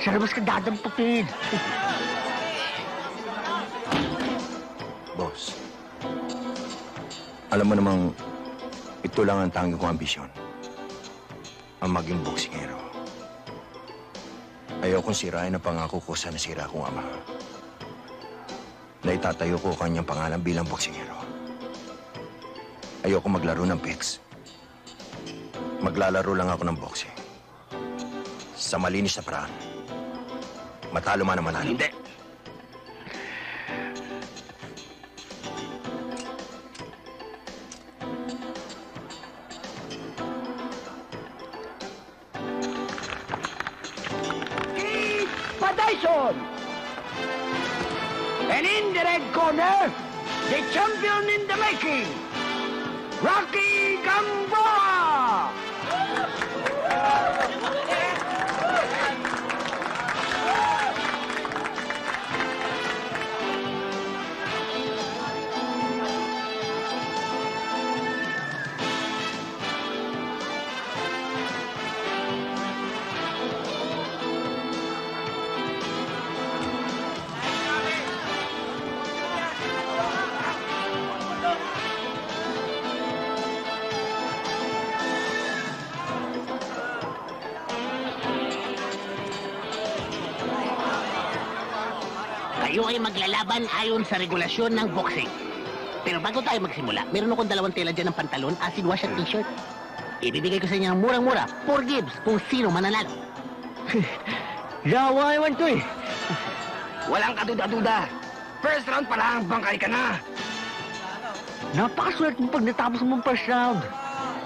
Sa labas ka dadamputin. Boss, alam mo namang ito lang ang tanging kong ambisyon. Ang maging boksingero. Ayokong sirain ang pangako ko sa nasira kong ama. Na itatayo ko kanyang pangalan bilang boksingero. Ayoko maglaro ng pits. Maglalaro lang ako ng boxing. Sa malinis na paraan. Matalo man ang manalo. Hindi. Tyson! And in the red corner, the champion in the making, Rocky Gamboa! Kayo ay maglalaban ayon sa regulasyon ng boxing. Pero bago tayo magsimula, meron akong 2 tela dyan ng pantalon, acid wash at t-shirt. Ibibigay ko sa inyo ng murang-mura, 4 gives kung sino mananalo. Yawa naman to eh. Walang kaduda-duda. First round pa lang, bangkay ka na. Napakaswerte mo pag natapos mong first round.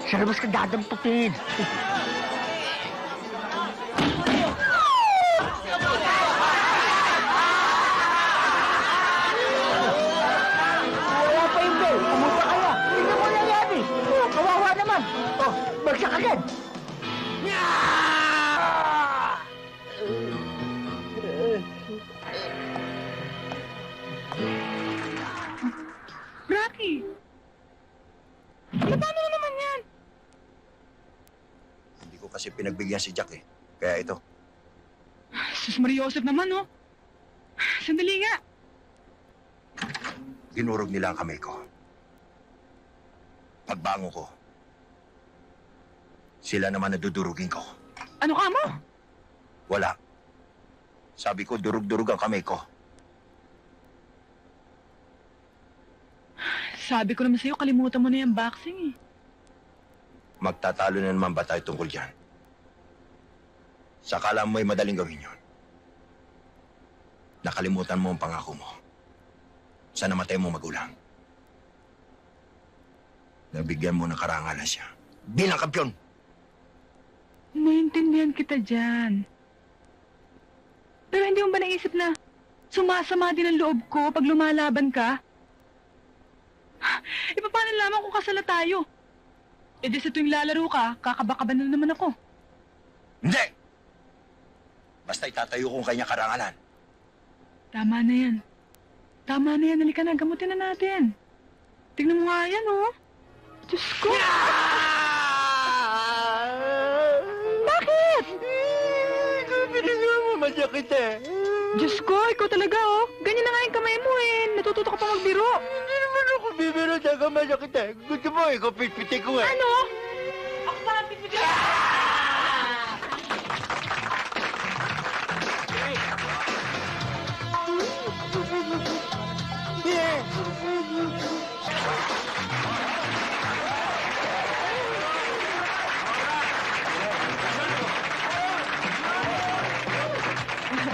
Sa labas ka dadamputin. Wala pa yung bell. Pumunta kaya. Tingnan mo lang yan eh. Oh, kawawa naman. Oh, bagsak agad. Rocky! Paano na naman yan? Hindi ko kasi pinagbigyan si Jack eh. Kaya ito. Sus Maria Joseph naman, oh. Sandali nga. Ginurog nila ang kamay ko. Pagbango ko, sila naman nadudurugin ko. Ano ka mo? Wala. Sabi ko, durug-durug ang kamay ko. Sabi ko naman sa'yo, kalimutan mo na yung boxing, eh. Magtatalo na naman ba tayo tungkol dyan? Sakala mo ay madaling gawin yun. Nakalimutan mo ang pangako mo. Sa namatay mo magulang. Nabigyan mo ng karangalan siya. Bilang kampyon! Naintindihan kita dyan. Pero hindi mo ba naisip na sumasama din ang loob ko pag lumalaban ka? E paano lamang kung kasala tayo? E di sa tuwing lalaro ka, kakabakaban na naman ako. Hindi! Basta itatayo ko ang kanyang karangalan. Tama na yan. Tama na yan. Halika na, gamutin na natin. Tignan mo nga yan, oh. Diyos ko! Bakit? Pinagawa mo, masakit eh. Diyos ko, ikaw talaga, oh. Ganyan na nga yung kamay mo, eh. Natututo ka pa magbiro. Hindi naman ako bibiro sa masakit eh. Gusto mo, ikaw pitpitin ko eh. Ano? Ako pa ang pipili.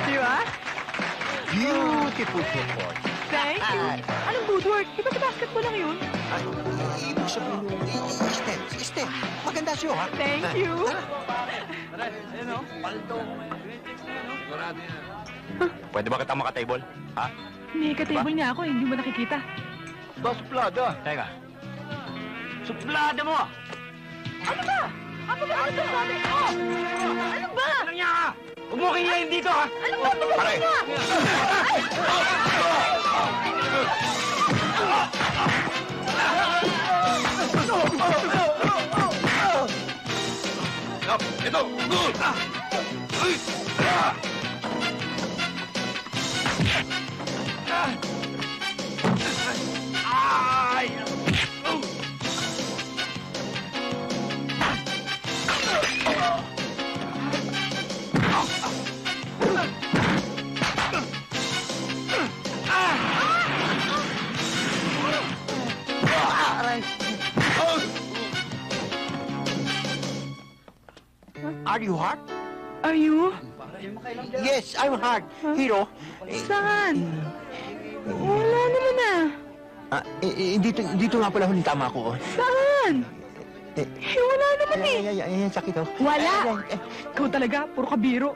Di ba? Beautiful football. Thank you. Anong good work? Di ba sa basketball lang yun? Ibig sabihin yung Step. Maganda siya, ha? Thank you. Pwede ba kita makatable? Ha? May ka-table niya ako, eh. Hindi mo nakikita. Suplada. Teka. Suplada mo! Ano ba? Ano ba ang sabi? Oh! Ano ba? Ano niya, ha? Huwag mo kinyayin dito, ha? Ano ba? Pare! Ito! Good! Ay! Are you hurt? Are you? Yes, I'm hurt. Hero. Saan? Wala naman ah. Dito nga pala huling tama ko. Saan? Eh, Wala naman eh. Ayan, sakit oh. Wala. Ikaw talaga, puro kabiro.